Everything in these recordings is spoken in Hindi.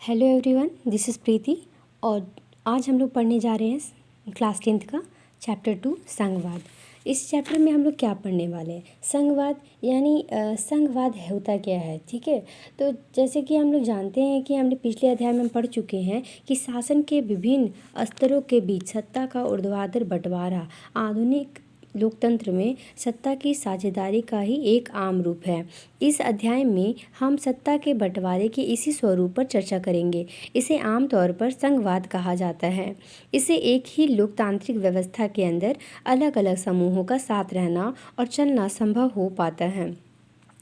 हेलो एवरीवन, दिस इज़ प्रीति और आज हम लोग पढ़ने जा रहे हैं क्लास 10th का चैप्टर 2 संघवाद। इस चैप्टर में हम लोग क्या पढ़ने वाले हैं? संघवाद यानी संघवाद होता क्या है, ठीक है। तो जैसे कि हम लोग जानते हैं कि हमने पिछले अध्याय में पढ़ चुके हैं कि शासन के विभिन्न स्तरों के बीच सत्ता का ऊर्ध्वाधर बंटवारा आधुनिक लोकतंत्र में सत्ता की साझेदारी का ही एक आम रूप है। इस अध्याय में हम सत्ता के बंटवारे के इसी स्वरूप पर चर्चा करेंगे। इसे आमतौर पर संघवाद कहा जाता है। इसे एक ही लोकतांत्रिक व्यवस्था के अंदर अलग अलग समूहों का साथ रहना और चलना संभव हो पाता है।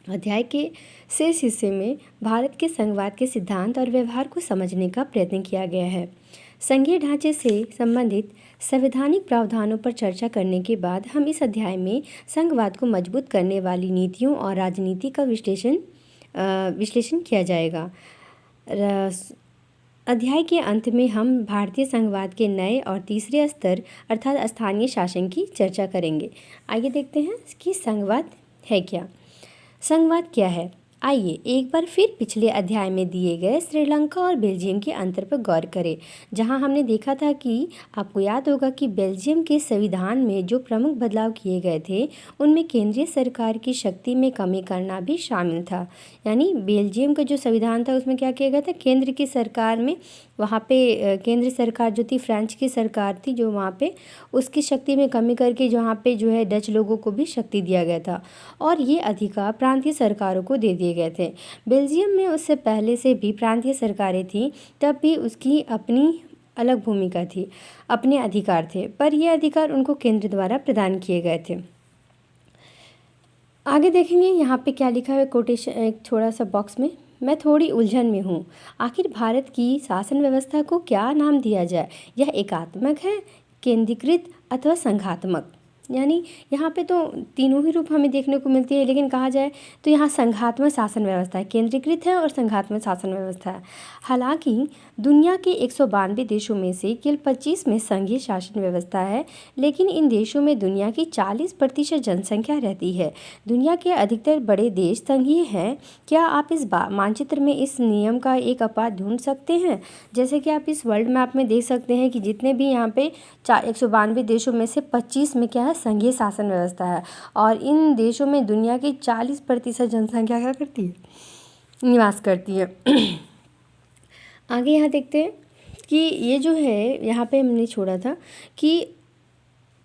अध्याय के शेष हिस्से में भारत के संघवाद के सिद्धांत और व्यवहार को समझने का प्रयत्न किया गया है। संघीय ढांचे से संबंधित संवैधानिक प्रावधानों पर चर्चा करने के बाद हम इस अध्याय में संघवाद को मजबूत करने वाली नीतियों और राजनीति का विश्लेषण किया जाएगा। अध्याय के अंत में हम भारतीय संघवाद के नए और तीसरे स्तर अर्थात स्थानीय शासन की चर्चा करेंगे। आइए देखते हैं कि संघवाद है क्या। संघवाद क्या है? आइए एक बार फिर पिछले अध्याय में दिए गए श्रीलंका और बेल्जियम के अंतर पर गौर करें, जहां हमने देखा था कि आपको याद होगा कि बेल्जियम के संविधान में जो प्रमुख बदलाव किए गए थे उनमें केंद्रीय सरकार की शक्ति में कमी करना भी शामिल था। यानी बेल्जियम का जो संविधान था उसमें क्या किया गया था, केंद्र की सरकार में वहाँ पे केंद्र सरकार जो थी, फ्रेंच की सरकार थी जो वहाँ पे, उसकी शक्ति में कमी करके जहाँ पे जो है डच लोगों को भी शक्ति दिया गया था और ये अधिकार प्रांतीय सरकारों को दे दिए गए थे। बेल्जियम में उससे पहले से भी प्रांतीय सरकारें थीं, तब भी उसकी अपनी अलग भूमिका थी, अपने अधिकार थे, पर ये अधिकार उनको केंद्र द्वारा प्रदान किए गए थे। आगे देखेंगे यहाँ पे क्या लिखा है कोटेशन, एक थोड़ा सा बॉक्स में, मैं थोड़ी उलझन में हूँ। आखिर भारत की शासन व्यवस्था को क्या नाम दिया जाए? यह एकात्मक है, केंद्रीकृत अथवा संघात्मक? यानी यहाँ पे तो तीनों ही रूप हमें देखने को मिलती है, लेकिन कहा जाए तो यहाँ संघात्मक शासन व्यवस्था है, केंद्रीकृत है और संघात्मक शासन व्यवस्था है। हालांकि दुनिया के 192 देशों में से केवल 25 में संघीय शासन व्यवस्था है, लेकिन इन देशों में दुनिया की 40% जनसंख्या रहती है। दुनिया के अधिकतर बड़े देश संघीय हैं। क्या आप इस मानचित्र में इस नियम का एक अपवाद ढूंढ सकते हैं? जैसे कि आप इस वर्ल्ड मैप में देख सकते हैं कि जितने भी यहाँ पे 192 देशों में से 25 में क्या है, संघीय शासन व्यवस्था है और इन देशों में दुनिया की 40% जनसंख्या क्या करती है, निवास करती है। आगे यहाँ देखते हैं कि ये जो है यहाँ पे हमने छोड़ा था कि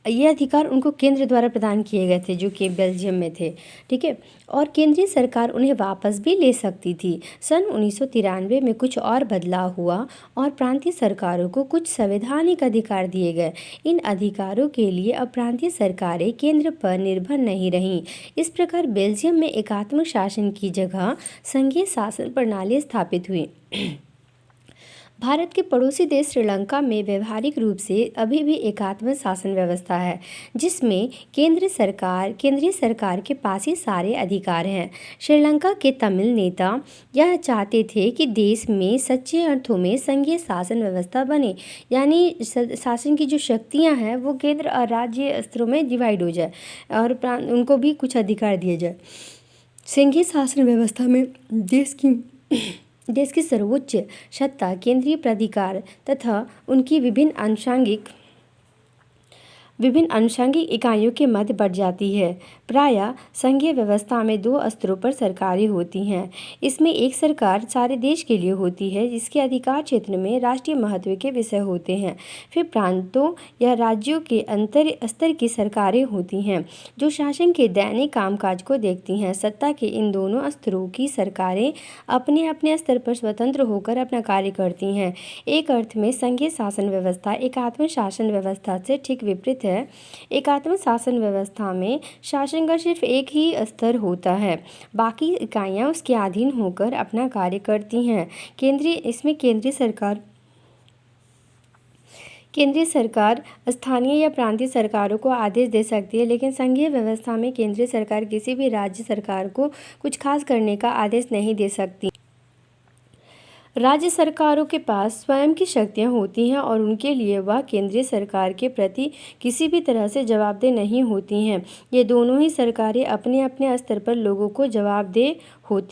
ये अधिकार उनको केंद्र द्वारा प्रदान किए गए थे जो कि बेल्जियम में थे, ठीक है, और केंद्रीय सरकार उन्हें वापस भी ले सकती थी। सन 1993 में कुछ और बदलाव हुआ और प्रांतीय सरकारों को कुछ संवैधानिक अधिकार दिए गए। इन अधिकारों के लिए अब प्रांतीय सरकारें केंद्र पर निर्भर नहीं रहीं। इस प्रकार बेल्जियम में एकात्मक शासन की जगह संघीय शासन प्रणाली स्थापित हुई। भारत के पड़ोसी देश श्रीलंका में व्यवहारिक रूप से अभी भी एकात्मक शासन व्यवस्था है, जिसमें केंद्रीय सरकार के पास ही सारे अधिकार हैं। श्रीलंका के तमिल नेता यह चाहते थे कि देश में सच्चे अर्थों में संघीय शासन व्यवस्था बने, यानी शासन की जो शक्तियाँ हैं वो केंद्र और राज्य स्तरों में डिवाइड हो जाए और उनको भी कुछ अधिकार दिए जाए। संघीय शासन व्यवस्था में देश की सर्वोच्च सत्ता केंद्रीय प्राधिकार तथा उनकी विभिन्न अनुषंगिक इकाइयों के मध्य बढ़ जाती है। प्रायः संघीय व्यवस्था में 2 स्तरों पर सरकारें होती हैं। इसमें एक सरकार सारे देश के लिए होती है, जिसके अधिकार क्षेत्र में राष्ट्रीय महत्व के विषय होते हैं। फिर प्रांतों या राज्यों के अंतर स्तर की सरकारें होती हैं, जो शासन के दैनिक कामकाज को देखती हैं। सत्ता के इन दोनों स्तरों की सरकारें अपने अपने स्तर पर स्वतंत्र होकर अपना कार्य करती हैं। एक अर्थ में संघीय शासन व्यवस्था एकात्मक शासन व्यवस्था से ठीक विपरीत है। एकात्मक शासन व्यवस्था में शासन का सिर्फ एक ही स्तर होता है, बाकी इकाइयां उसके अधीन होकर अपना कार्य करती हैं। केंद्रीय सरकार स्थानीय या प्रांतीय सरकारों को आदेश दे सकती है, लेकिन संघीय व्यवस्था में केंद्रीय सरकार किसी भी राज्य सरकार को कुछ खास करने का आदेश नहीं दे सकती। राज्य सरकारों के पास स्वयं की शक्तियां होती हैं और उनके लिए वह केंद्रीय सरकार के प्रति किसी भी तरह से जवाबदेह नहीं होती हैं। ये दोनों ही सरकारें अपने अपने स्तर पर लोगों को जवाबदेह होती